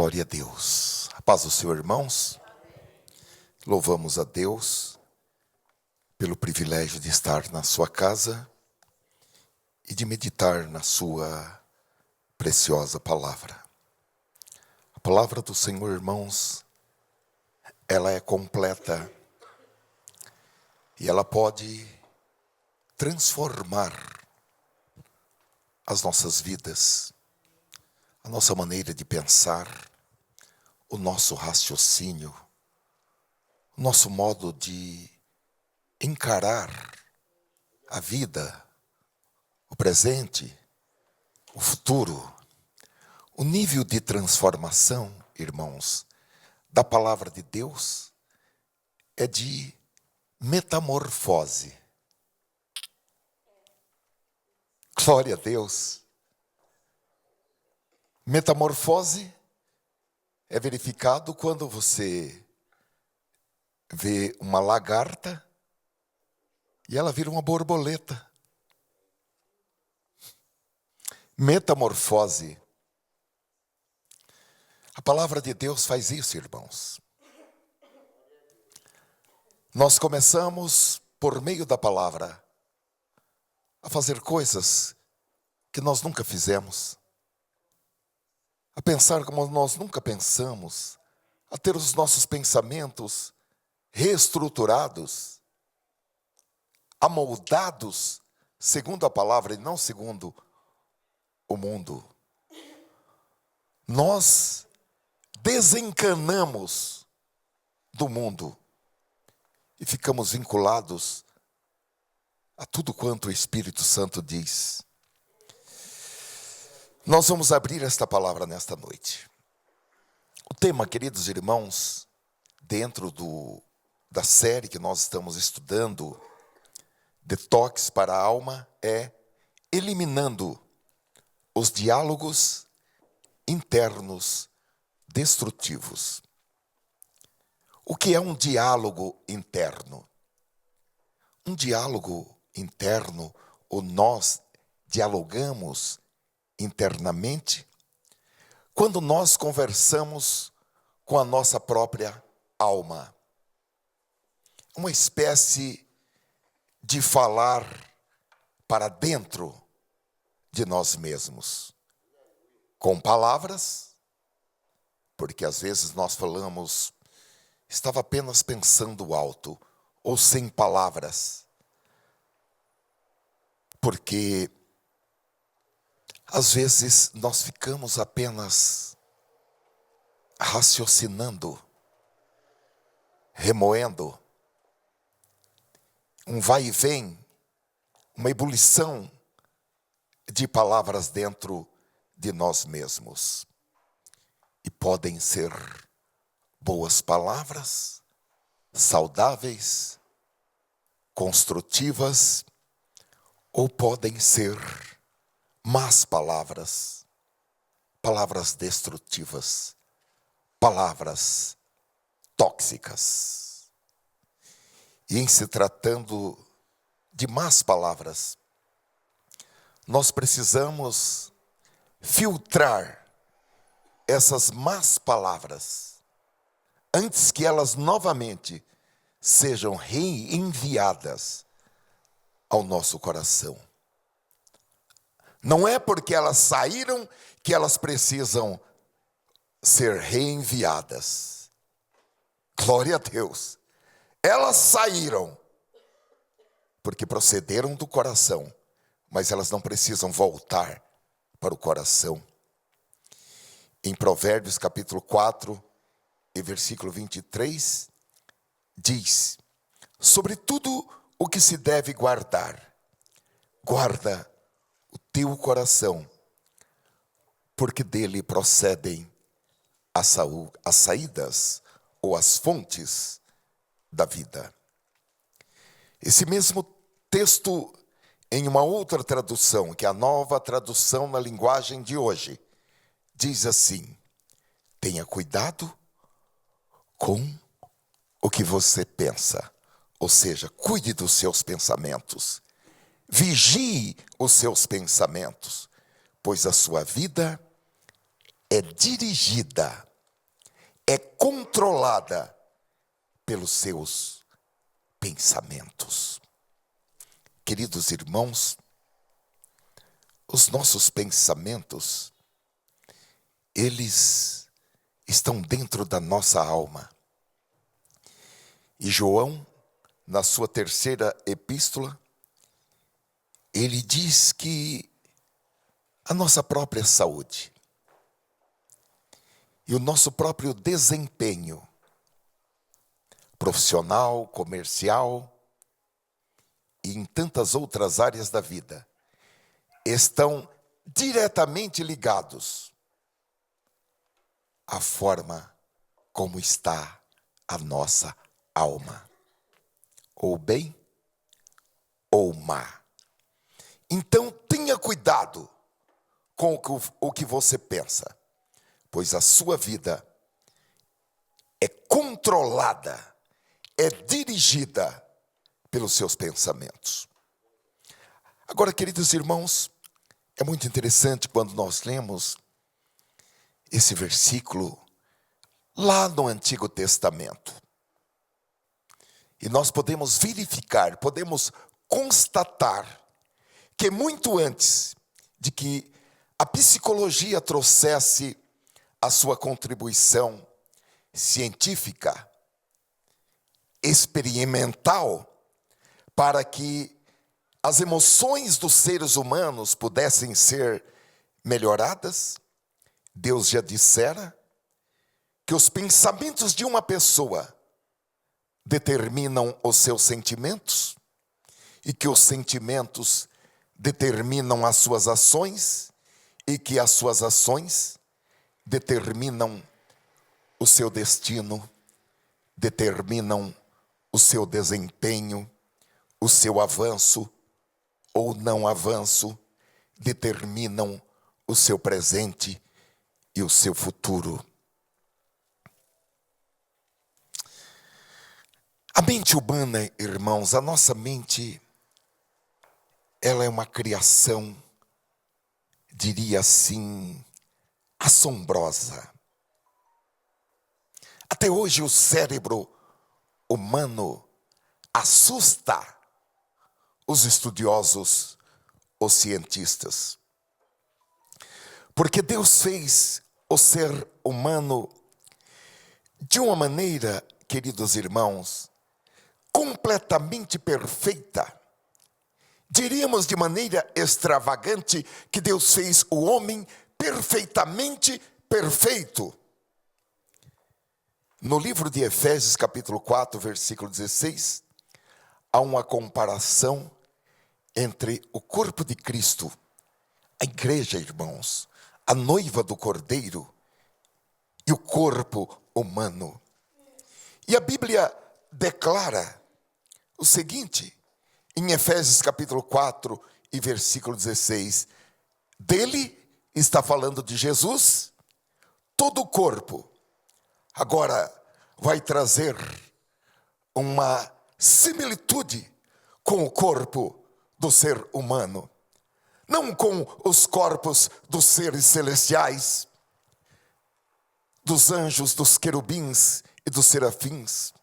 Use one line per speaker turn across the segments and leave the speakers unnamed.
Glória a Deus. A paz do Senhor, irmãos. Louvamos a Deus pelo privilégio de estar na sua casa e de meditar na sua preciosa palavra. A palavra do Senhor, irmãos, ela é completa e ela pode transformar as nossas vidas, a nossa maneira de pensar, o nosso raciocínio, o nosso modo de encarar a vida, o presente, o futuro. O nível de transformação, irmãos, da palavra de Deus é de metamorfose. Glória a Deus. Metamorfose é verificado quando você vê uma lagarta e ela vira uma borboleta. Metamorfose. A palavra de Deus faz isso, irmãos. Nós começamos, por meio da palavra, a fazer coisas que nós nunca fizemos, a pensar como nós nunca pensamos, a ter os nossos pensamentos reestruturados, amoldados segundo a palavra e não segundo o mundo. Nós desencanamos do mundo e ficamos vinculados a tudo quanto o Espírito Santo diz. Nós vamos abrir esta palavra nesta noite. O tema, queridos irmãos, dentro da série que nós estamos estudando, Detox para a Alma, é eliminando os diálogos internos destrutivos. O que é um diálogo interno? Um diálogo interno, ou nós dialogamos internamente, quando nós conversamos com a nossa própria alma. Uma espécie de falar para dentro de nós mesmos. Com palavras, porque às vezes nós falamos, estava apenas pensando alto, ou sem palavras. Porque às vezes nós ficamos apenas raciocinando, remoendo, um vai e vem, uma ebulição de palavras dentro de nós mesmos. E podem ser boas palavras, saudáveis, construtivas, ou podem ser más palavras, palavras destrutivas, palavras tóxicas. E em se tratando de más palavras, nós precisamos filtrar essas más palavras antes que elas novamente sejam reenviadas ao nosso coração. Não é porque elas saíram que elas precisam ser reenviadas. Glória a Deus. Elas saíram porque procederam do coração, mas elas não precisam voltar para o coração. Em Provérbios capítulo 4 e versículo 23, diz: sobre tudo o que se deve guardar, guarda o teu coração, porque dele procedem as saídas ou as fontes da vida. Esse mesmo texto, em uma outra tradução, que é a Nova Tradução na linguagem de hoje, diz assim: tenha cuidado com o que você pensa, ou seja, cuide dos seus pensamentos, vigie os seus pensamentos, pois a sua vida é dirigida é controlada pelos seus pensamentos. Queridos irmãos, os nossos pensamentos, eles estão dentro da nossa alma. E João, na sua terceira epístola, ele diz que a nossa própria saúde e o nosso próprio desempenho profissional, comercial e em tantas outras áreas da vida estão diretamente ligados à forma como está a nossa alma, ou bem ou má. Então tenha cuidado com o que você pensa, pois a sua vida é controlada, é dirigida pelos seus pensamentos. Agora, queridos irmãos, é muito interessante quando nós lemos esse versículo lá no Antigo Testamento. E nós podemos verificar, podemos constatar que muito antes de que a psicologia trouxesse a sua contribuição científica, experimental, para que as emoções dos seres humanos pudessem ser melhoradas, Deus já dissera que os pensamentos de uma pessoa determinam os seus sentimentos e que os sentimentos determinam as suas ações e que as suas ações determinam o seu destino, determinam o seu desempenho, o seu avanço ou não avanço, determinam o seu presente e o seu futuro. A mente humana, irmãos, a nossa mente, ela é uma criação, diria assim, assombrosa. Até hoje o cérebro humano assusta os estudiosos, os cientistas. Porque Deus fez o ser humano de uma maneira, queridos irmãos, completamente perfeita. Diríamos de maneira extravagante que Deus fez o homem perfeitamente perfeito. No livro de Efésios, capítulo 4, versículo 16, há uma comparação entre o corpo de Cristo, a igreja, irmãos, a noiva do Cordeiro, e o corpo humano. E a Bíblia declara o seguinte, em Efésios capítulo 4 e versículo 16, dele, está falando de Jesus, todo o corpo. Agora vai trazer uma similitude com o corpo do ser humano. Não com os corpos dos seres celestiais, dos anjos, dos querubins e dos serafins,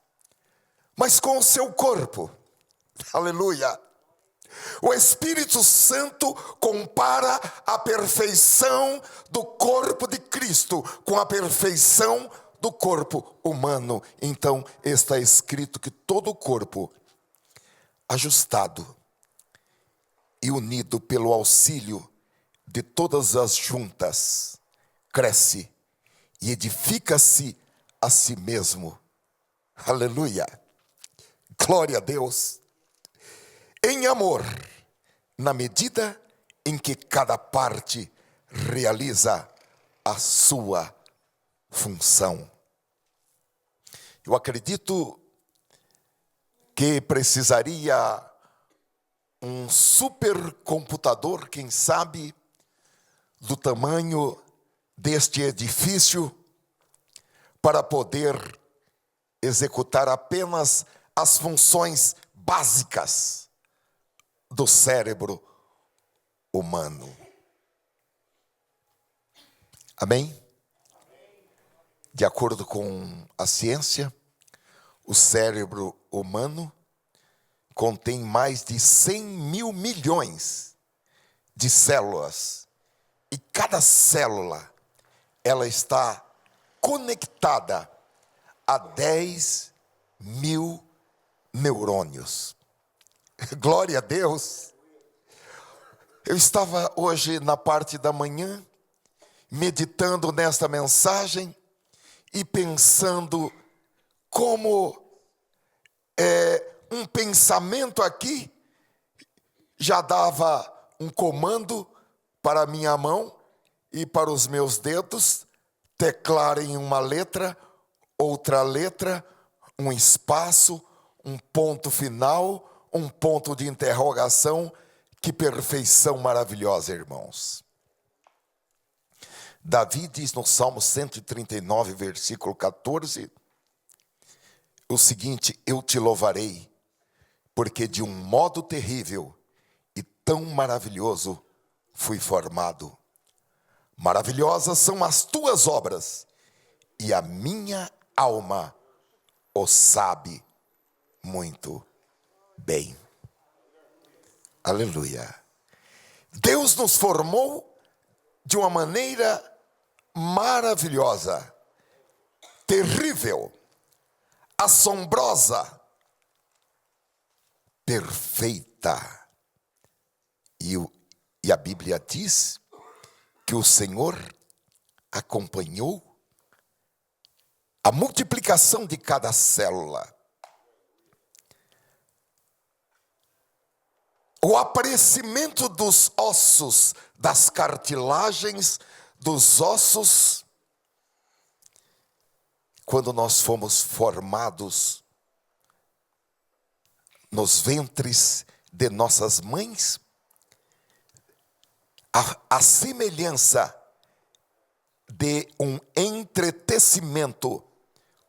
mas com o seu corpo. Aleluia! O Espírito Santo compara a perfeição do corpo de Cristo com a perfeição do corpo humano. Então está escrito que todo o corpo, ajustado e unido pelo auxílio de todas as juntas, cresce e edifica-se a si mesmo. Aleluia! Glória a Deus! Em amor, na medida em que cada parte realiza a sua função. Eu acredito que precisaria um supercomputador, quem sabe, do tamanho deste edifício, para poder executar apenas as funções básicas do cérebro humano. Amém? De acordo com a ciência, o cérebro humano contém mais de 100 mil milhões de células. E cada célula, ela está conectada a 10 mil neurônios. Glória a Deus. Eu estava hoje na parte da manhã, meditando nesta mensagem e pensando como um pensamento aqui já dava um comando para a minha mão e para os meus dedos teclarem uma letra, outra letra, um espaço, um ponto final, um ponto de interrogação. Que perfeição maravilhosa, irmãos. Davi diz no Salmo 139, versículo 14, o seguinte: eu te louvarei, porque de um modo terrível e tão maravilhoso fui formado. Maravilhosas são as tuas obras, e a minha alma o sabe muito bem. Aleluia. Deus nos formou de uma maneira maravilhosa, terrível, assombrosa, perfeita. E a Bíblia diz que o Senhor acompanhou a multiplicação de cada célula, o aparecimento dos ossos, das cartilagens, dos ossos, quando nós fomos formados nos ventres de nossas mães, a semelhança de um entretecimento,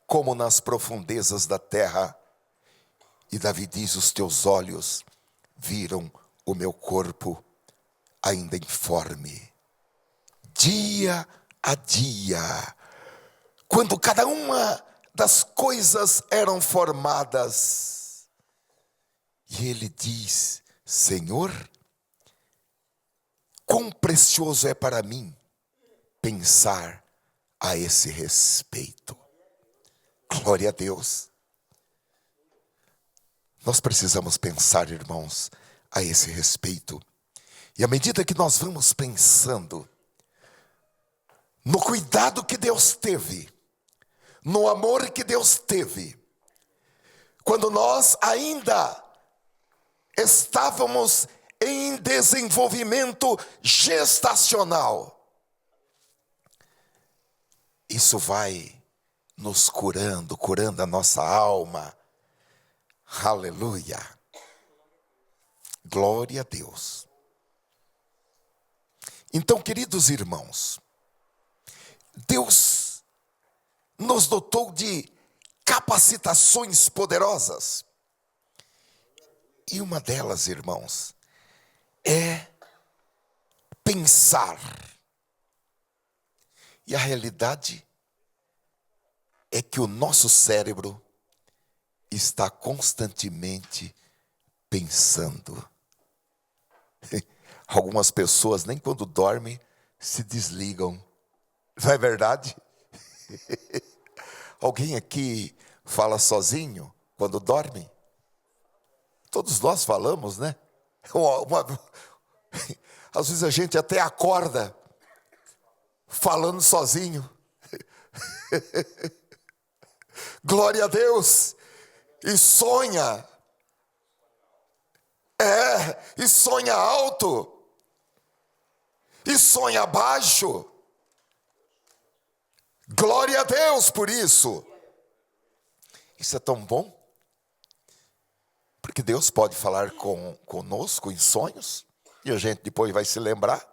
como nas profundezas da terra. E Davi diz: os teus olhos viram o meu corpo ainda informe. Dia a dia, quando cada uma das coisas eram formadas, e ele diz: Senhor, quão precioso é para mim pensar a esse respeito. Glória a Deus. Nós precisamos pensar, irmãos, a esse respeito. E à medida que nós vamos pensando no cuidado que Deus teve, no amor que Deus teve, quando nós ainda estávamos em desenvolvimento gestacional, isso vai nos curando a nossa alma. Aleluia. Glória a Deus. Então, queridos irmãos, Deus nos dotou de capacitações poderosas. E uma delas, irmãos, é pensar. E a realidade é que o nosso cérebro está constantemente pensando. Algumas pessoas nem quando dormem se desligam. Não é verdade? Alguém aqui fala sozinho quando dorme? Todos nós falamos, né? Às vezes a gente até acorda falando sozinho. Glória a Deus. E sonha. E sonha alto. E sonha baixo. Glória a Deus por isso. Isso é tão bom. Porque Deus pode falar conosco em sonhos. E a gente depois vai se lembrar.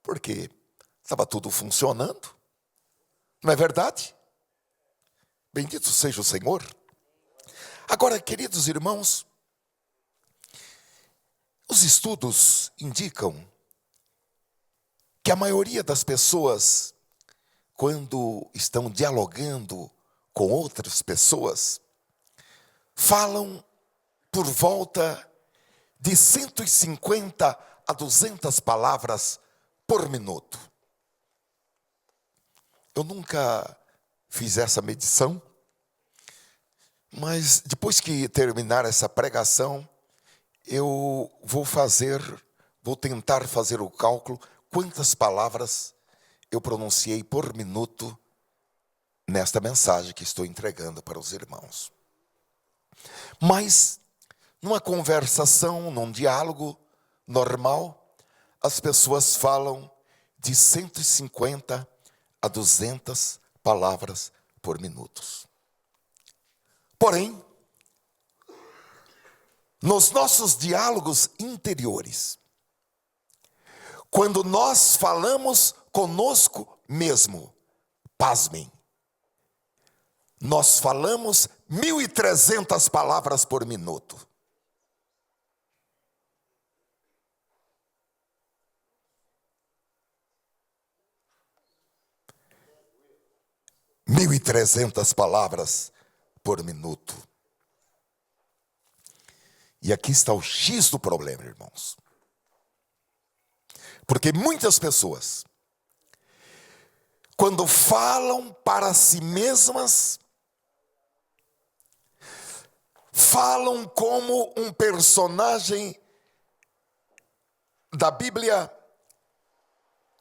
Porque estava tudo funcionando. Não é verdade? Bendito seja o Senhor. Agora, queridos irmãos, os estudos indicam que a maioria das pessoas quando estão dialogando com outras pessoas, falam por volta de 150 a 200 palavras por minuto. Eu nunca fiz essa medição, mas depois que terminar essa pregação, eu vou tentar fazer o cálculo quantas palavras eu pronunciei por minuto nesta mensagem que estou entregando para os irmãos. Mas, numa conversação, num diálogo normal, as pessoas falam de 150 a 200 palavras por minuto. Porém, nos nossos diálogos interiores, quando nós falamos conosco mesmo, pasmem, nós falamos 1.300 palavras por minuto. Mil e 1.300 palavras por minuto. E aqui está o X do problema, irmãos. Porque muitas pessoas, quando falam para si mesmas, falam como um personagem da Bíblia,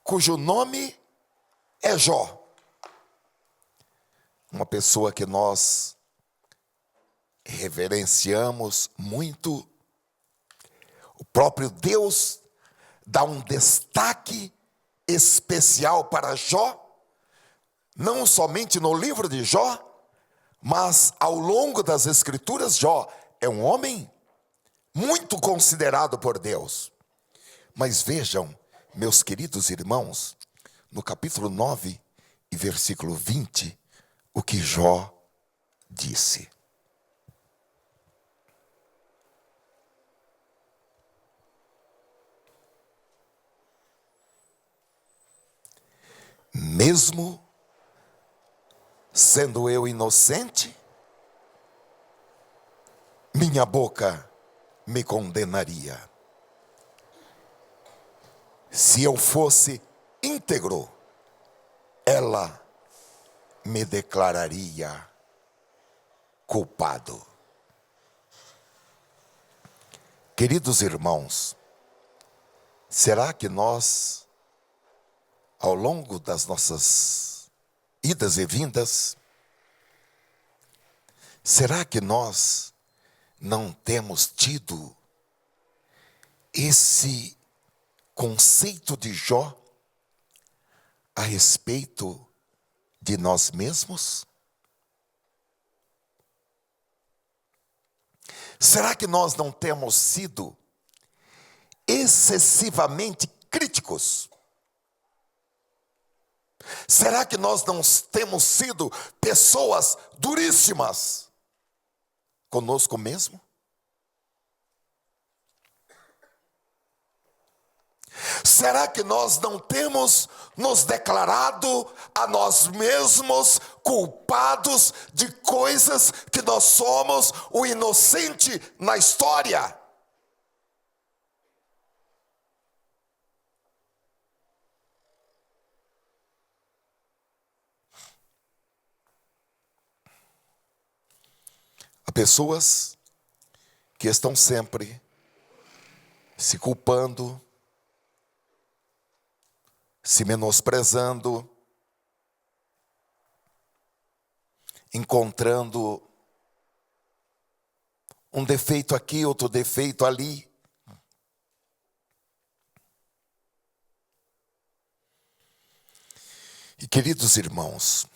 cujo nome é Jó. Uma pessoa que nós reverenciamos muito. O próprio Deus dá um destaque especial para Jó, não somente no livro de Jó, mas ao longo das Escrituras. Jó é um homem muito considerado por Deus. Mas vejam, meus queridos irmãos, no capítulo 9 e versículo 20, o que Jó disse. Mesmo sendo eu inocente, minha boca me condenaria. Se eu fosse íntegro, ela me declararia culpado. Queridos irmãos, será que nós, ao longo das nossas idas e vindas, será que nós não temos tido esse conceito de Jó a respeito de nós mesmos? Será que nós não temos sido excessivamente críticos? Será que nós não temos sido pessoas duríssimas conosco mesmo? Será que nós não temos nos declarado a nós mesmos culpados de coisas que nós somos o inocente na história? Há pessoas que estão sempre se culpando, se menosprezando, encontrando um defeito aqui, outro defeito ali. E queridos irmãos,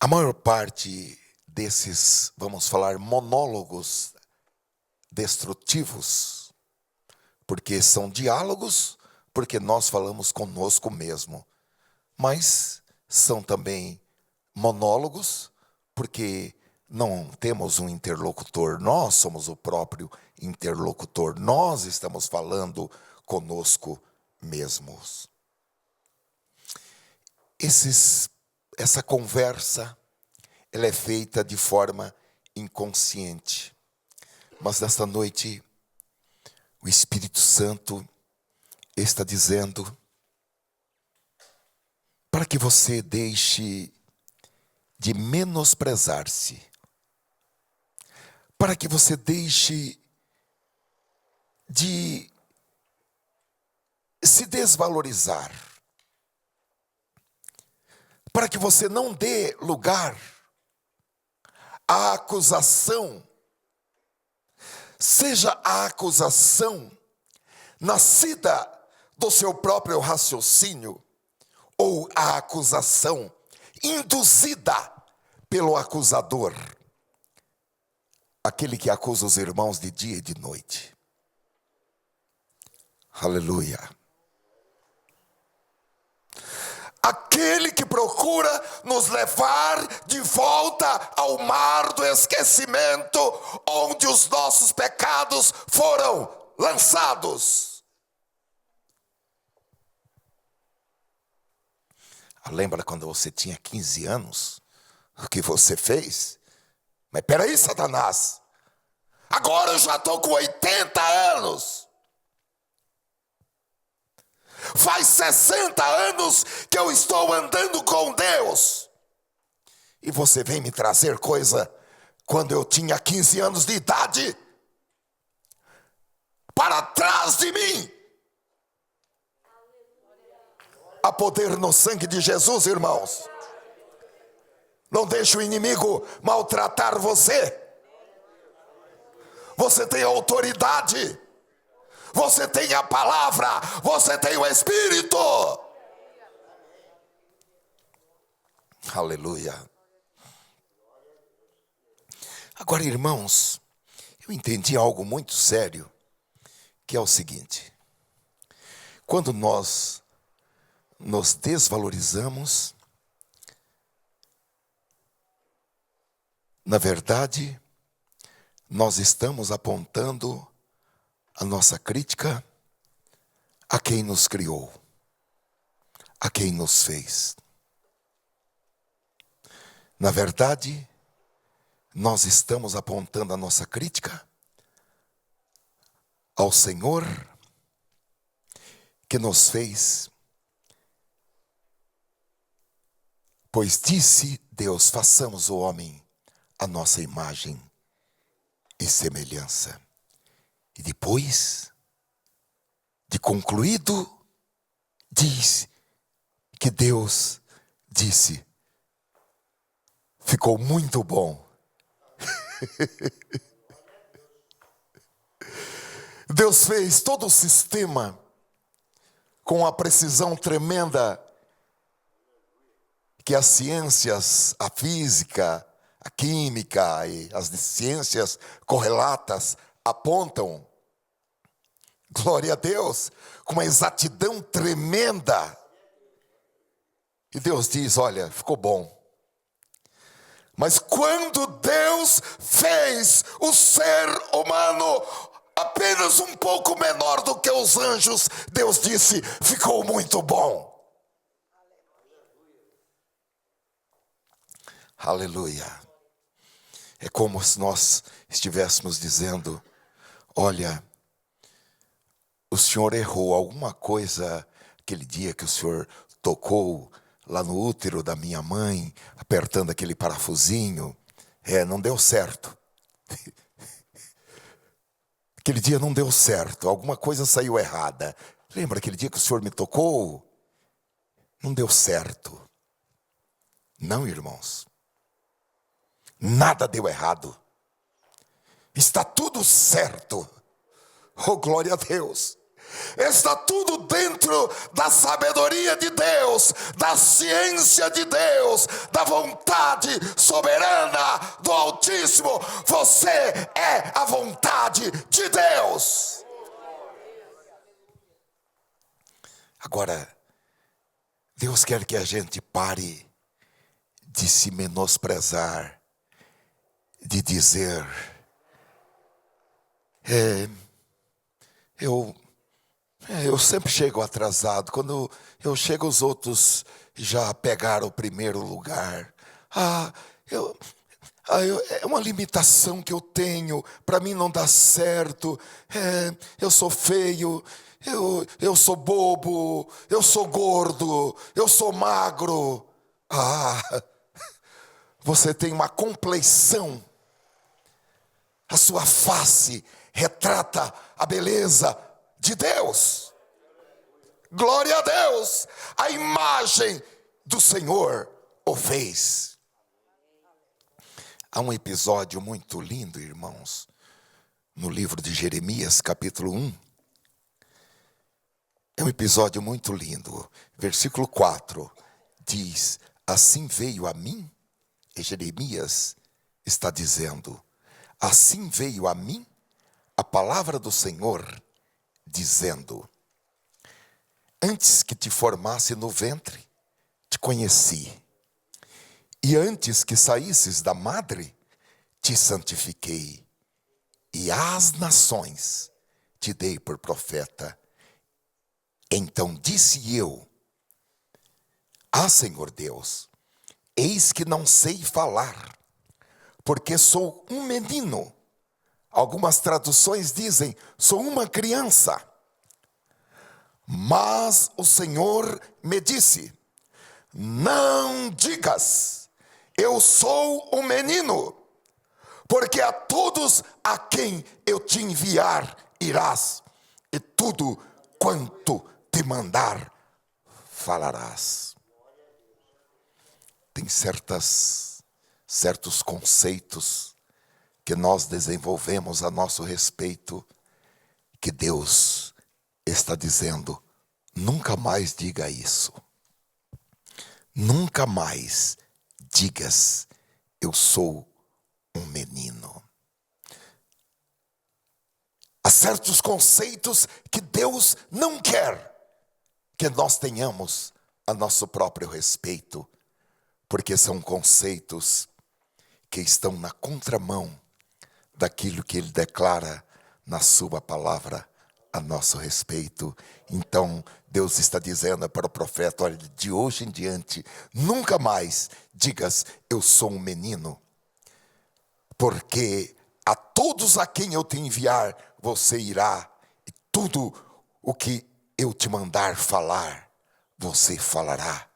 a maior parte desses, vamos falar, monólogos destrutivos, porque são diálogos, porque nós falamos conosco mesmo, mas são também monólogos, porque não temos um interlocutor, nós somos o próprio interlocutor, nós estamos falando conosco mesmos. Essa conversa, ela é feita de forma inconsciente. Mas nesta noite, o Espírito Santo está dizendo para que você deixe de menosprezar-se, para que você deixe de se desvalorizar, para que você não dê lugar à acusação, seja a acusação nascida do seu próprio raciocínio, ou a acusação induzida pelo acusador, aquele que acusa os irmãos de dia e de noite. Aleluia. Aquele que procura nos levar de volta ao mar do esquecimento, onde os nossos pecados foram lançados. Lembra quando você tinha 15 anos? O que você fez? Mas peraí, Satanás, agora eu já estou com 80 anos. Faz 60 anos que eu estou andando com Deus. E você vem me trazer coisa quando eu tinha 15 anos de idade? Para trás de mim. Há poder no sangue de Jesus, irmãos. Não deixe o inimigo maltratar você. Você tem autoridade. Você tem a palavra. Você tem o Espírito. Aleluia. Agora, irmãos, eu entendi algo muito sério, que é o seguinte: quando nós nos desvalorizamos, na verdade, nós estamos apontando a nossa crítica a quem nos criou, a quem nos fez. Na verdade, nós estamos apontando a nossa crítica ao Senhor que nos fez. Pois disse Deus: façamos o homem à nossa imagem e semelhança. E depois de concluído, diz que Deus disse: ficou muito bom. Deus fez todo o sistema com a precisão tremenda que as ciências, a física, a química e as ciências correlatas apontam. Glória a Deus, com uma exatidão tremenda. E Deus diz: olha, ficou bom. Mas quando Deus fez o ser humano apenas um pouco menor do que os anjos, Deus disse: ficou muito bom. Aleluia. É como se nós estivéssemos dizendo: olha, o Senhor errou alguma coisa aquele dia que o Senhor tocou lá no útero da minha mãe, apertando aquele parafusinho. Não deu certo. Aquele dia não deu certo, alguma coisa saiu errada. Lembra aquele dia que o Senhor me tocou? Não deu certo. Não, irmãos. Nada deu errado. Está tudo certo. Oh, glória a Deus. Está tudo dentro da sabedoria de Deus, da ciência de Deus, da vontade soberana do Altíssimo. Você é a vontade de Deus. Agora, Deus quer que a gente pare de se menosprezar, de dizer: eu Eu sempre chego atrasado. Quando eu chego, os outros já pegaram o primeiro lugar. Ah, é uma limitação que eu tenho. Para mim não dá certo. Eu sou feio. Eu sou bobo. Eu sou gordo. Eu sou magro. Você tem uma compleição. A sua face retrata a beleza de Deus. Glória a Deus. A imagem do Senhor o fez. Há um episódio muito lindo, irmãos, no livro de Jeremias, capítulo 1. É um episódio muito lindo. Versículo 4 diz: assim veio a mim, e Jeremias está dizendo, assim veio a mim a palavra do Senhor, dizendo: antes que te formasse no ventre, te conheci. E antes que saísses da madre, te santifiquei. E às nações te dei por profeta. Então disse eu: Senhor Deus, eis que não sei falar, porque sou um menino. Algumas traduções dizem, sou uma criança. Mas o Senhor me disse: não digas, eu sou um menino, porque a todos a quem eu te enviar irás, e tudo quanto te mandar falarás. Tem certos conceitos que nós desenvolvemos a nosso respeito, que Deus está dizendo: nunca mais diga isso. Nunca mais digas, eu sou um menino. Há certos conceitos que Deus não quer que nós tenhamos a nosso próprio respeito, porque são conceitos que estão na contramão daquilo que Ele declara na sua palavra a nosso respeito. Então Deus está dizendo para o profeta: olha, de hoje em diante, nunca mais digas eu sou um menino, porque a todos a quem eu te enviar, você irá, e tudo o que eu te mandar falar, você falará.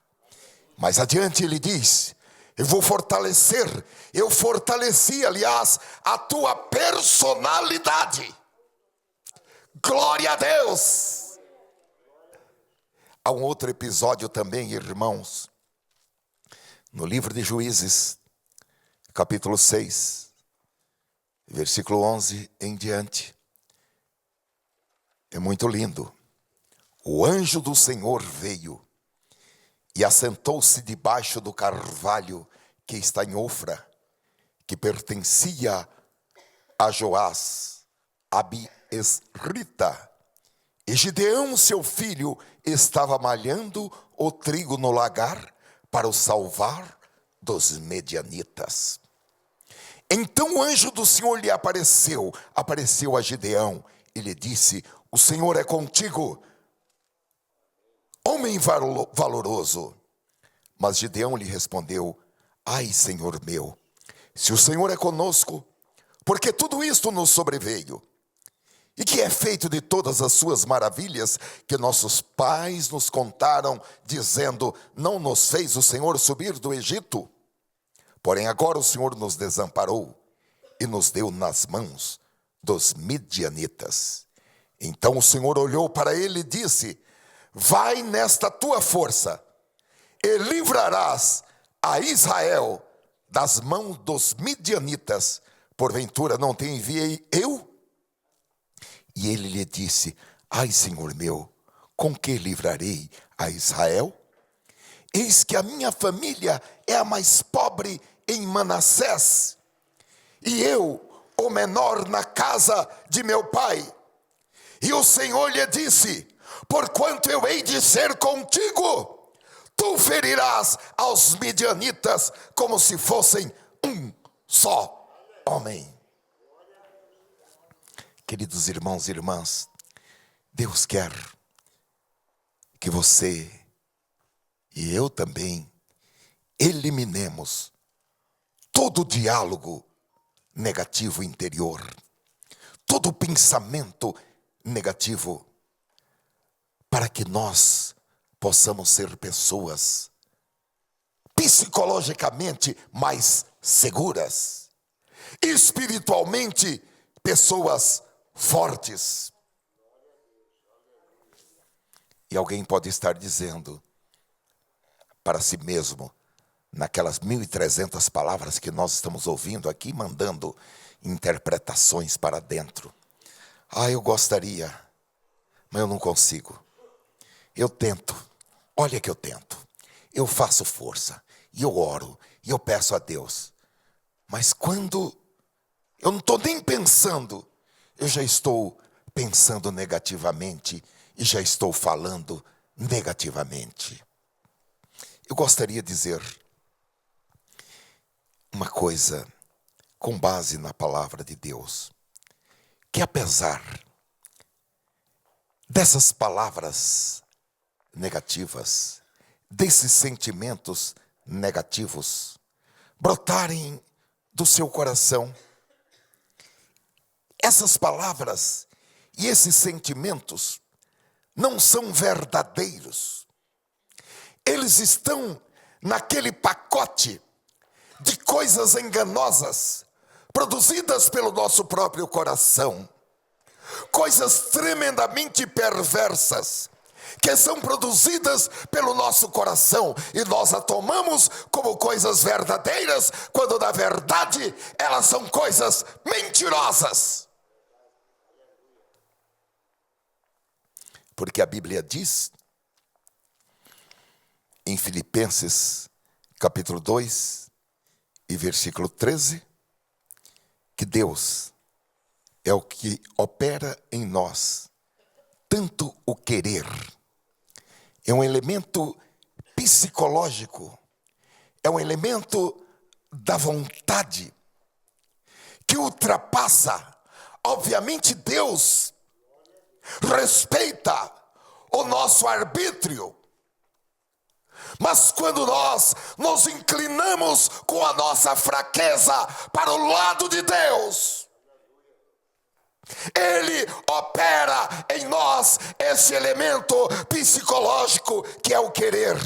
Mais adiante ele diz: eu vou fortalecer, eu fortaleci, aliás, a tua personalidade. Glória a Deus. Há um outro episódio também, irmãos, no livro de Juízes, capítulo 6, versículo 11 em diante. É muito lindo. O anjo do Senhor veio e assentou-se debaixo do carvalho que está em Ofra, que pertencia a Joás, Abiesrita. E Gideão, seu filho, estava malhando o trigo no lagar para o salvar dos medianitas. Então o anjo do Senhor lhe apareceu a Gideão e lhe disse: o Senhor é contigo, homem valoroso. Mas Gideão lhe respondeu: ai, Senhor meu, se o Senhor é conosco, porque tudo isto nos sobreveio? E que é feito de todas as suas maravilhas que nossos pais nos contaram, dizendo: não nos fez o Senhor subir do Egito? Porém agora o Senhor nos desamparou e nos deu nas mãos dos midianitas. Então o Senhor olhou para ele e disse: vai nesta tua força e livrarás a Israel das mãos dos midianitas. Porventura não te enviei eu? E ele lhe disse: ai, Senhor meu, com que livrarei a Israel? Eis que a minha família é a mais pobre em Manassés, e eu, o menor na casa de meu pai. E o Senhor lhe disse: porquanto eu hei de ser contigo, tu ferirás aos midianitas como se fossem um só homem. Queridos irmãos e irmãs, Deus quer que você e eu também eliminemos todo diálogo negativo interior, todo pensamento negativo, para que nós possamos ser pessoas psicologicamente mais seguras, espiritualmente pessoas fortes. E alguém pode estar dizendo para si mesmo, naquelas 1.300 palavras que nós estamos ouvindo aqui, mandando interpretações para dentro: eu gostaria, mas eu não consigo. Eu tento, olha que eu tento. Eu faço força, e eu oro, e eu peço a Deus. Mas quando eu não estou nem pensando, eu já estou pensando negativamente e já estou falando negativamente. Eu gostaria de dizer uma coisa com base na palavra de Deus, que apesar dessas palavras negativas, desses sentimentos negativos brotarem do seu coração, essas palavras e esses sentimentos não são verdadeiros. Eles estão naquele pacote de coisas enganosas, produzidas pelo nosso próprio coração. Coisas tremendamente perversas, que são produzidas pelo nosso coração, e nós a tomamos como coisas verdadeiras, quando na verdade elas são coisas mentirosas. Porque a Bíblia diz, em Filipenses capítulo 2 e versículo 13, que Deus é o que opera em nós, tanto o querer, é um elemento psicológico, é um elemento da vontade, que ultrapassa, obviamente Deus respeita o nosso arbítrio, mas quando nós nos inclinamos com a nossa fraqueza para o lado de Deus, Ele opera em nós esse elemento psicológico que é o querer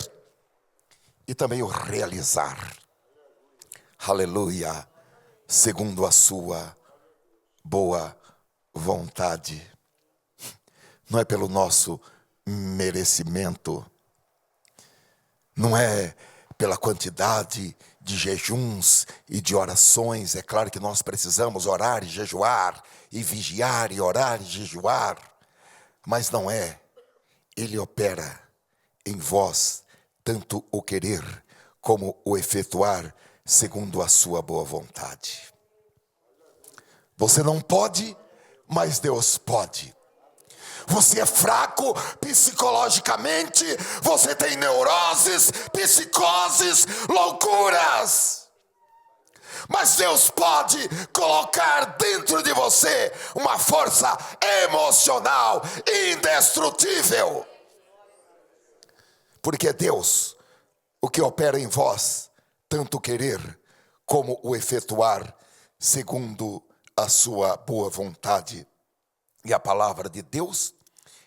e também o realizar. Aleluia, segundo a sua boa vontade. Não é pelo nosso merecimento, não é pela quantidade de jejuns e de orações. É claro que nós precisamos orar e jejuar, e vigiar e orar e jejuar, mas não é. Ele opera em vós tanto o querer como o efetuar segundo a sua boa vontade. Você não pode, mas Deus pode. Você é fraco psicologicamente, você tem neuroses, psicoses, loucuras. Mas Deus pode colocar dentro de você uma força emocional indestrutível. Porque é Deus o que opera em vós, tanto o querer como o efetuar, segundo a sua boa vontade. E a palavra de Deus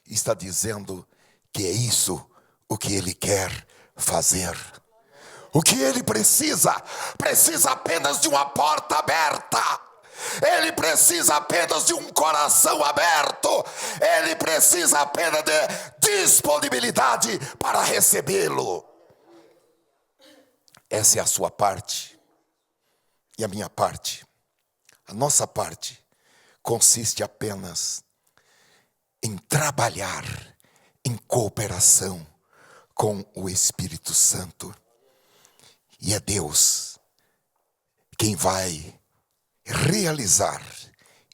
está dizendo que é isso o que Ele quer fazer. O que Ele precisa apenas de uma porta aberta. Ele precisa apenas de um coração aberto. Ele precisa apenas de disponibilidade para recebê-lo. Essa é a sua parte e a minha parte. A nossa parte consiste apenas em trabalhar em cooperação com o Espírito Santo. E é Deus quem vai realizar,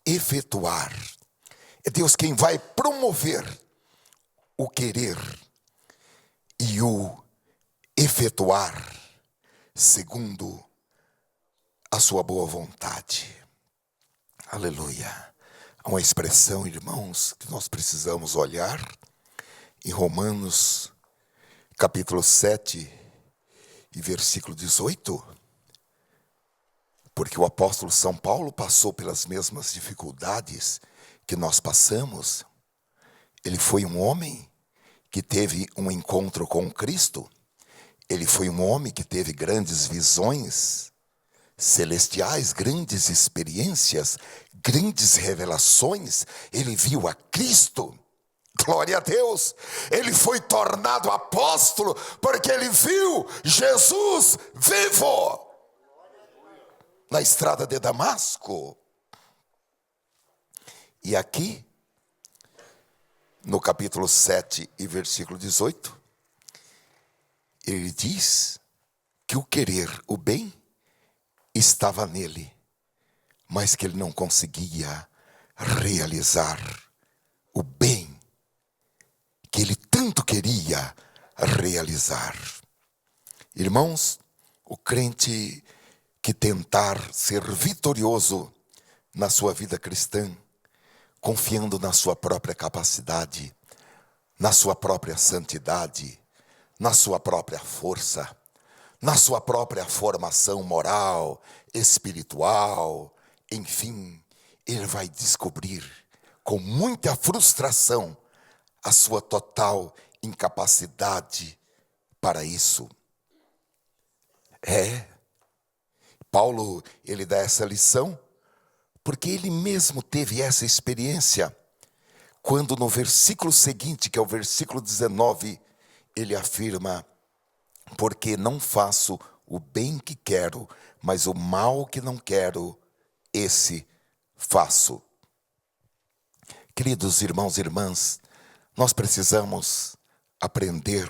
efetuar. É Deus quem vai promover o querer e o efetuar segundo a sua boa vontade. Aleluia. Há uma expressão, irmãos, que nós precisamos olhar em Romanos, capítulo 7 e versículo 18. Porque o apóstolo São Paulo passou pelas mesmas dificuldades que nós passamos. Ele foi um homem que teve um encontro com Cristo. Ele foi um homem que teve grandes visões celestiais, grandes experiências, grandes revelações. Ele viu a Cristo. Glória a Deus. Ele foi tornado apóstolo porque ele viu Jesus vivo na estrada de Damasco. E aqui, no capítulo 7 e versículo 18, ele diz que o querer o bem estava nele, mas que ele não conseguia realizar o bem que ele tanto queria realizar. Irmãos, o crente que tentar ser vitorioso na sua vida cristã, confiando na sua própria capacidade, na sua própria santidade, na sua própria força, na sua própria formação moral, espiritual, enfim, ele vai descobrir com muita frustração a sua total incapacidade para isso. Paulo, ele dá essa lição porque ele mesmo teve essa experiência, quando no versículo seguinte, que é o versículo 19, ele afirma: porque não faço o bem que quero, mas o mal que não quero, esse faço. Queridos irmãos e irmãs, nós precisamos aprender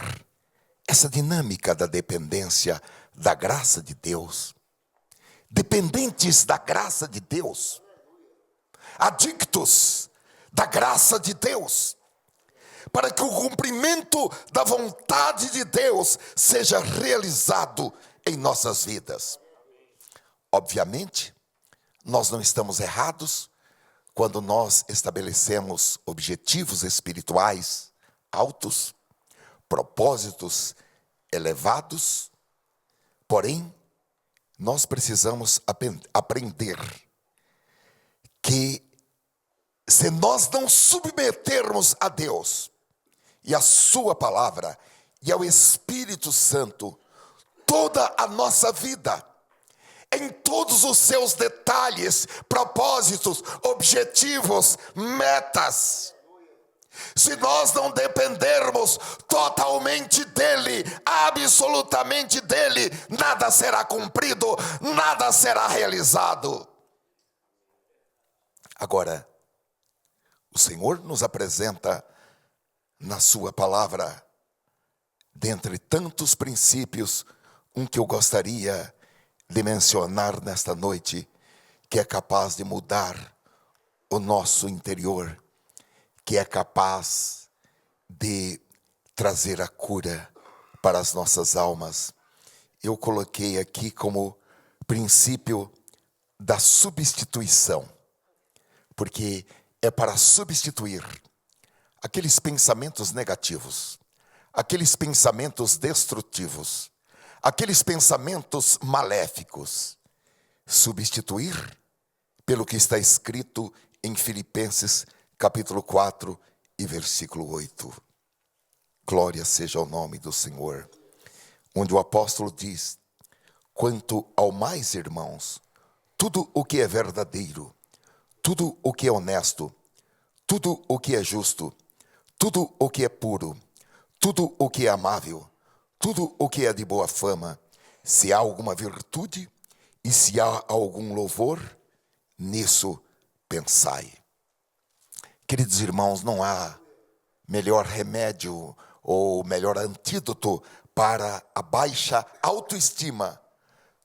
essa dinâmica da dependência da graça de Deus. Dependentes da graça de Deus, adictos da graça de Deus, para que o cumprimento da vontade de Deus seja realizado em nossas vidas. Obviamente, nós não estamos errados quando nós estabelecemos objetivos espirituais altos, propósitos elevados, porém, nós precisamos aprender que, se nós não submetermos a Deus e a sua palavra e ao Espírito Santo toda a nossa vida, em todos os seus detalhes, propósitos, objetivos, metas, se nós não dependermos totalmente dele, absolutamente dele, nada será cumprido, nada será realizado. Agora, o Senhor nos apresenta na sua palavra, dentre tantos princípios, um que eu gostaria de mencionar nesta noite, que é capaz de mudar o nosso interior, que é capaz de trazer a cura para as nossas almas. Eu coloquei aqui como princípio da substituição, porque é para substituir aqueles pensamentos negativos, aqueles pensamentos destrutivos, aqueles pensamentos maléficos, substituir pelo que está escrito em Filipenses capítulo 4 e versículo 8. Glória seja ao nome do Senhor, onde o apóstolo diz: quanto ao mais, irmãos, tudo o que é verdadeiro, tudo o que é honesto, tudo o que é justo, tudo o que é puro, tudo o que é amável, tudo o que é de boa fama, se há alguma virtude e se há algum louvor, nisso pensai. Queridos irmãos, não há melhor remédio ou melhor antídoto para a baixa autoestima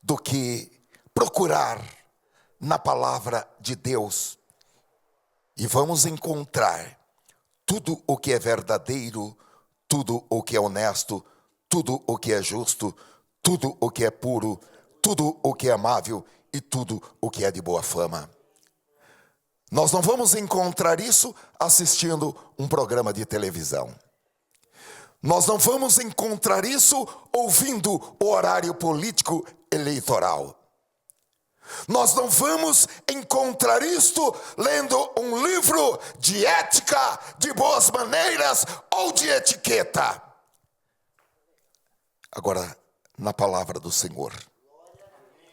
do que procurar na palavra de Deus. E vamos encontrar tudo o que é verdadeiro, tudo o que é honesto, tudo o que é justo, tudo o que é puro, tudo o que é amável e tudo o que é de boa fama. Nós não vamos encontrar isso assistindo um programa de televisão. Nós não vamos encontrar isso ouvindo o horário político eleitoral. Nós não vamos encontrar isto lendo um livro de ética, de boas maneiras ou de etiqueta. Agora, na palavra do Senhor,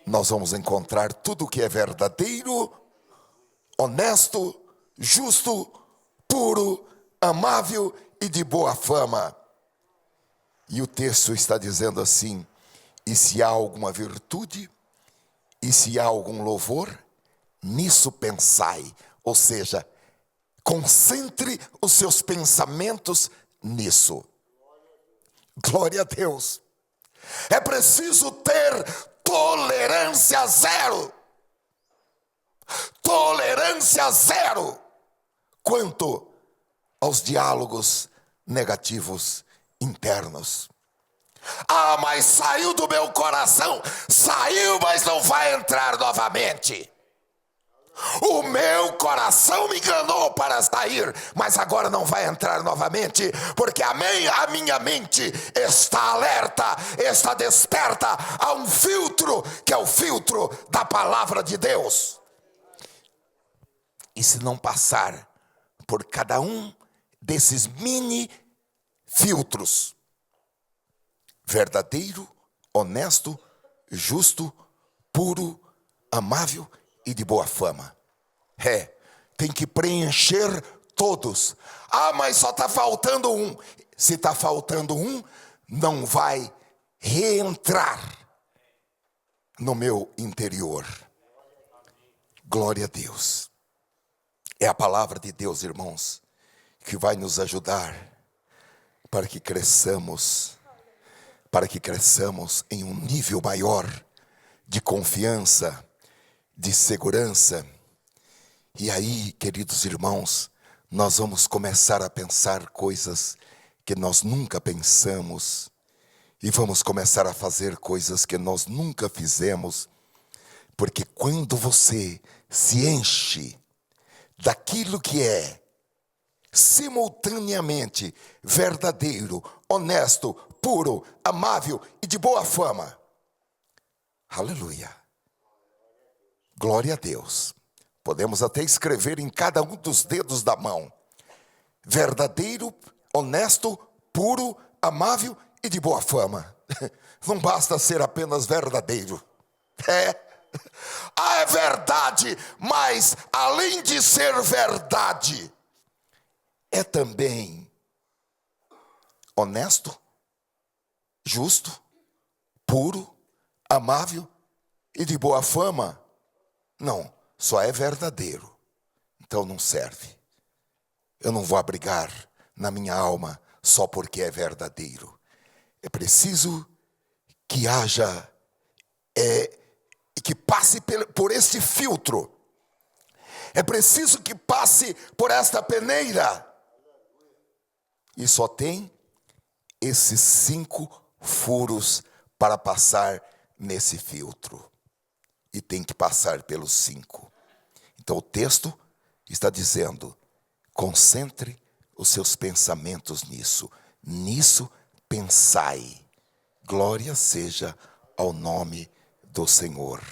nós vamos encontrar tudo o que é verdadeiro, honesto, justo, puro, amável e de boa fama. E o texto está dizendo assim: e se há alguma virtude, e se há algum louvor, nisso pensai. Ou seja, concentre os seus pensamentos nisso. Glória a Deus. É preciso ter tolerância zero. Tolerância zero quanto aos diálogos negativos internos. Ah, mas saiu do meu coração. Saiu, mas não vai entrar novamente. O meu coração me enganou para sair, mas agora não vai entrar novamente, porque a minha mente está alerta, está desperta a um filtro, que é o filtro da palavra de Deus. E se não passar por cada um desses mini filtros, verdadeiro, honesto, justo, puro, amável e de boa fama. Tem que preencher todos. Ah, mas só está faltando um. Se está faltando um, não vai reentrar no meu interior. Glória a Deus. É a palavra de Deus, irmãos, que vai nos ajudar para que cresçamos em um nível maior de confiança, de segurança. E aí, queridos irmãos, nós vamos começar a pensar coisas que nós nunca pensamos, e vamos começar a fazer coisas que nós nunca fizemos, porque quando você se enche daquilo que é simultaneamente verdadeiro, honesto, puro, amável e de boa fama, aleluia, glória a Deus. Podemos até escrever em cada um dos dedos da mão: verdadeiro, honesto, puro, amável e de boa fama. Não basta ser apenas verdadeiro. É verdade, mas além de ser verdade, é também honesto, justo, puro, amável e de boa fama. Não, só é verdadeiro. Então não serve. Eu não vou abrigar na minha alma só porque é verdadeiro. É preciso que haja, que passe por esse filtro. É preciso que passe por esta peneira. E só tem esses 5 furos para passar nesse filtro. E tem que passar pelos 5. Então o texto está dizendo: concentre os seus pensamentos nisso. Nisso pensai. Glória seja ao nome do Senhor.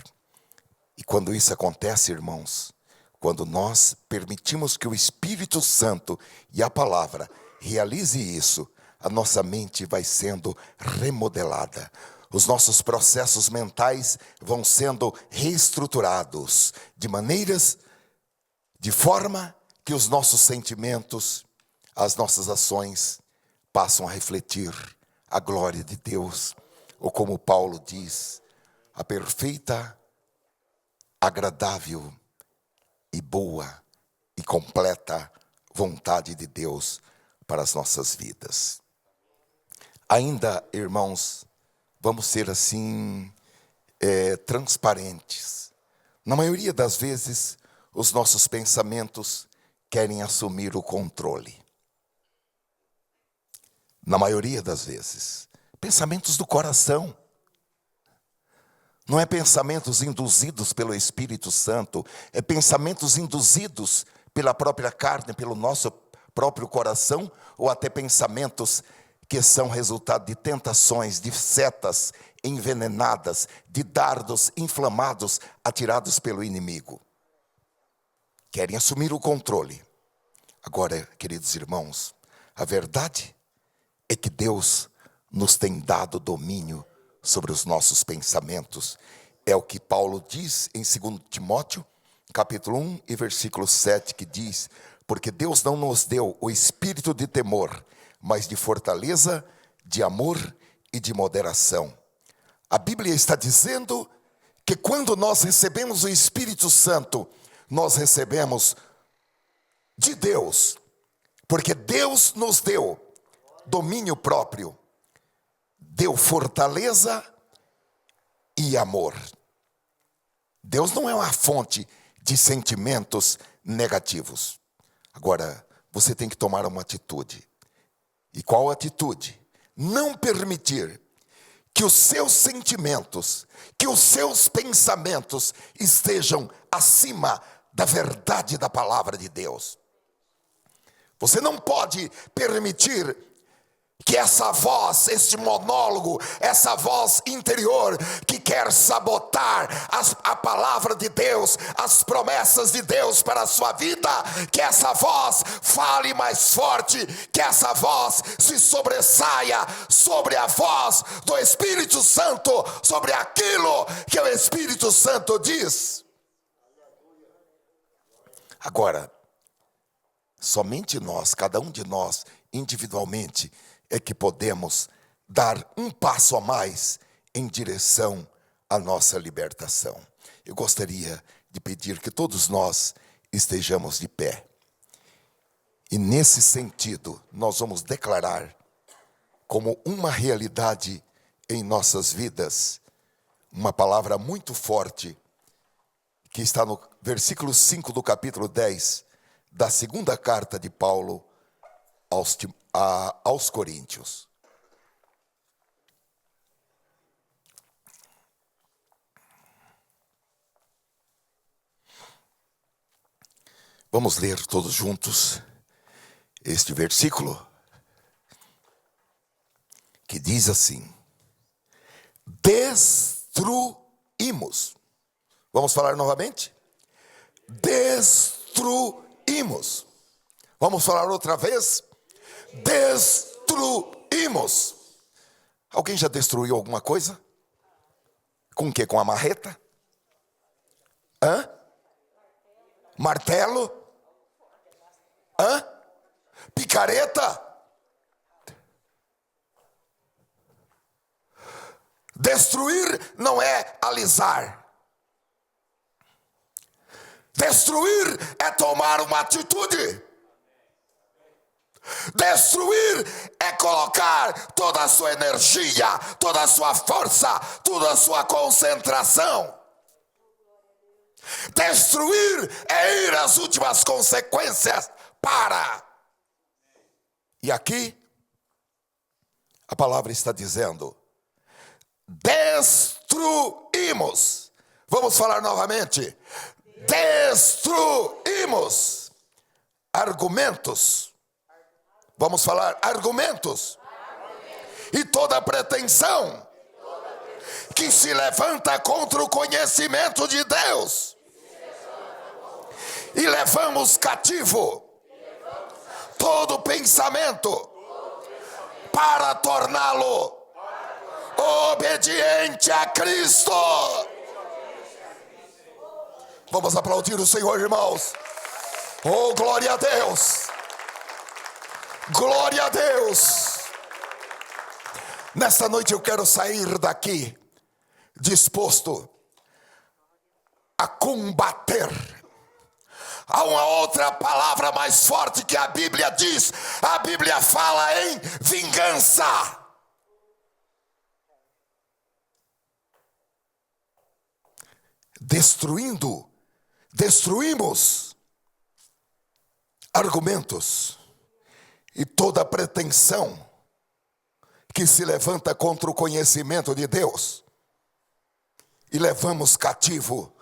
E quando isso acontece, irmãos, quando nós permitimos que o Espírito Santo e a palavra realize isso, a nossa mente vai sendo remodelada. Os nossos processos mentais vão sendo reestruturados de forma que os nossos sentimentos, as nossas ações passam a refletir a glória de Deus. Ou como Paulo diz, a perfeita, agradável e boa e completa vontade de Deus para as nossas vidas. Ainda, irmãos, vamos ser assim, transparentes. Na maioria das vezes, os nossos pensamentos querem assumir o controle. Na maioria das vezes. Pensamentos do coração. Não é pensamentos induzidos pelo Espírito Santo, é pensamentos induzidos pela própria carne, pelo nosso próprio coração, ou até pensamentos que são resultado de tentações, de setas envenenadas, de dardos inflamados atirados pelo inimigo. Querem assumir o controle. Agora, queridos irmãos, a verdade é que Deus nos tem dado domínio sobre os nossos pensamentos. É o que Paulo diz em 2 Timóteo, capítulo 1 e versículo 7, que diz: porque Deus não nos deu o espírito de temor, mas de fortaleza, de amor e de moderação. A Bíblia está dizendo que quando nós recebemos o Espírito Santo, nós recebemos de Deus, porque Deus nos deu domínio próprio, deu fortaleza e amor. Deus não é uma fonte de sentimentos negativos. Agora, você tem que tomar uma atitude. E qual atitude? Não permitir que os seus sentimentos, que os seus pensamentos estejam acima da verdade da palavra de Deus. Você não pode permitir que essa voz, este monólogo, essa voz interior que quer sabotar a palavra de Deus, as promessas de Deus para a sua vida, que essa voz fale mais forte, que essa voz se sobressaia sobre a voz do Espírito Santo, sobre aquilo que o Espírito Santo diz. Agora, somente nós, cada um de nós, individualmente, é que podemos dar um passo a mais em direção à nossa libertação. Eu gostaria de pedir que todos nós estejamos de pé. E nesse sentido, nós vamos declarar como uma realidade em nossas vidas, uma palavra muito forte, que está no versículo 5 do capítulo 10, da segunda carta de Paulo aos Coríntios. Vamos ler todos juntos este versículo, que diz assim: destruímos. Vamos falar novamente? Destruímos. Vamos falar outra vez? Destruímos. Alguém já destruiu alguma coisa? Com o quê? Com a marreta? Martelo? Picareta? Destruir não é alisar. Destruir é tomar uma atitude. Destruir é colocar toda a sua energia, toda a sua força, toda a sua concentração. Destruir é ir às últimas consequências para. E aqui, a palavra está dizendo: destruímos. Vamos falar novamente. Destruímos argumentos. Vamos falar argumentos. E toda pretensão que se levanta contra o conhecimento de Deus. E levamos cativo todo pensamento para torná-lo obediente a Cristo. Vamos aplaudir o Senhor, irmãos. Oh, glória a Deus. Glória a Deus. Nesta noite eu quero sair daqui disposto a combater. Há uma outra palavra mais forte que a Bíblia diz. A Bíblia fala em vingança. Destruímos argumentos e toda pretensão que se levanta contra o conhecimento de Deus. e levamos cativo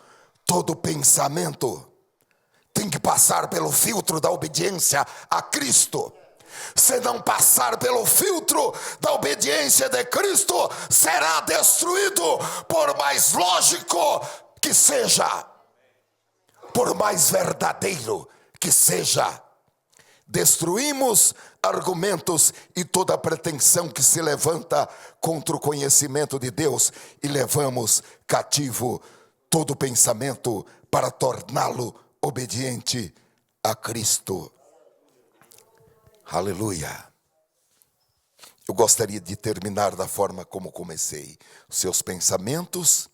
todo pensamento. Tem que passar pelo filtro da obediência a Cristo. Se não passar pelo filtro da obediência de Cristo, será destruído, por mais lógico que seja, por mais verdadeiro que seja. Destruímos argumentos e toda pretensão que se levanta contra o conhecimento de Deus, e levamos cativo todo pensamento para torná-lo obediente a Cristo. Aleluia. Eu gostaria de terminar da forma como comecei. Os seus pensamentos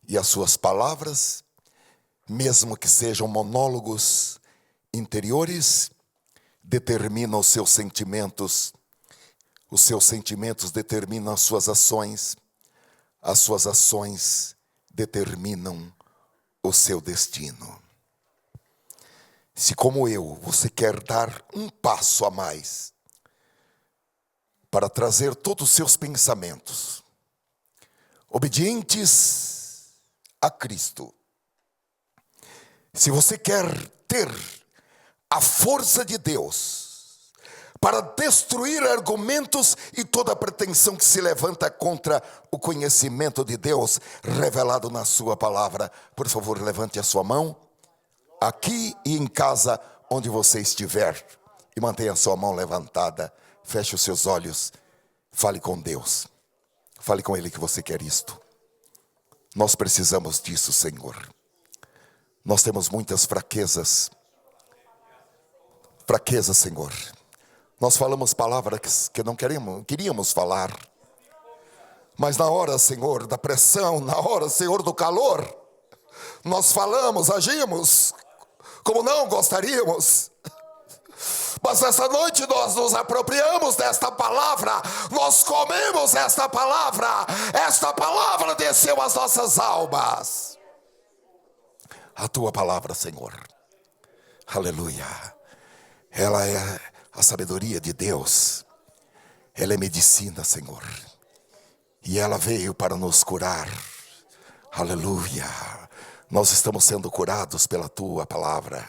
e as suas palavras, mesmo que sejam monólogos interiores, determinam os seus sentimentos determinam as suas ações determinam o seu destino. Se, como eu, você quer dar um passo a mais para trazer todos os seus pensamentos obedientes a Cristo, se você quer ter a força de Deus para destruir argumentos e toda pretensão que se levanta contra o conhecimento de Deus revelado na sua palavra, por favor, levante a sua mão, aqui e em casa, onde você estiver, e mantenha a sua mão levantada. Feche os seus olhos, fale com Deus, fale com Ele que você quer isto. Nós precisamos disso, Senhor. Nós temos muitas fraquezas, Senhor. Nós falamos palavras que não queríamos falar, mas na hora, Senhor, da pressão, na hora, Senhor, do calor, nós falamos, agimos como não gostaríamos. Mas essa noite nós nos apropriamos desta palavra, nós comemos esta palavra desceu às nossas almas. A tua palavra, Senhor, aleluia, ela é a sabedoria de Deus, ela é medicina, Senhor, e ela veio para nos curar, aleluia. Nós estamos sendo curados pela tua palavra,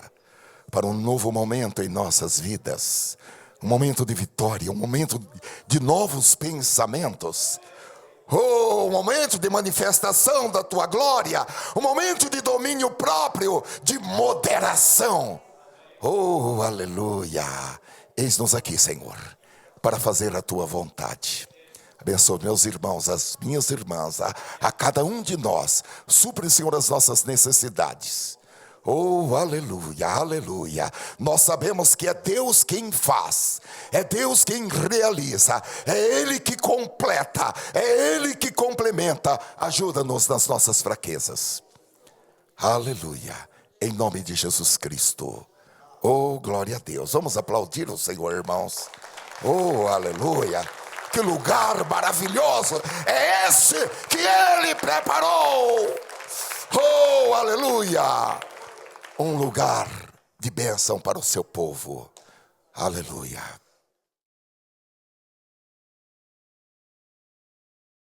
para um novo momento em nossas vidas, um momento de vitória, um momento de novos pensamentos, um momento de manifestação da tua glória, um momento de domínio próprio, de moderação. Oh, aleluia! Eis-nos aqui, Senhor, para fazer a tua vontade. Abençoe meus irmãos, as minhas irmãs, a cada um de nós. Supre, Senhor, as nossas necessidades. Oh, aleluia, aleluia. Nós sabemos que é Deus quem faz, é Deus quem realiza, é Ele que completa, é Ele que complementa. Ajuda-nos nas nossas fraquezas. Aleluia, em nome de Jesus Cristo. Oh, glória a Deus. Vamos aplaudir o Senhor, irmãos. Oh, aleluia. Que lugar maravilhoso é esse que Ele preparou. Oh, aleluia. Um lugar de bênção para o seu povo. Aleluia.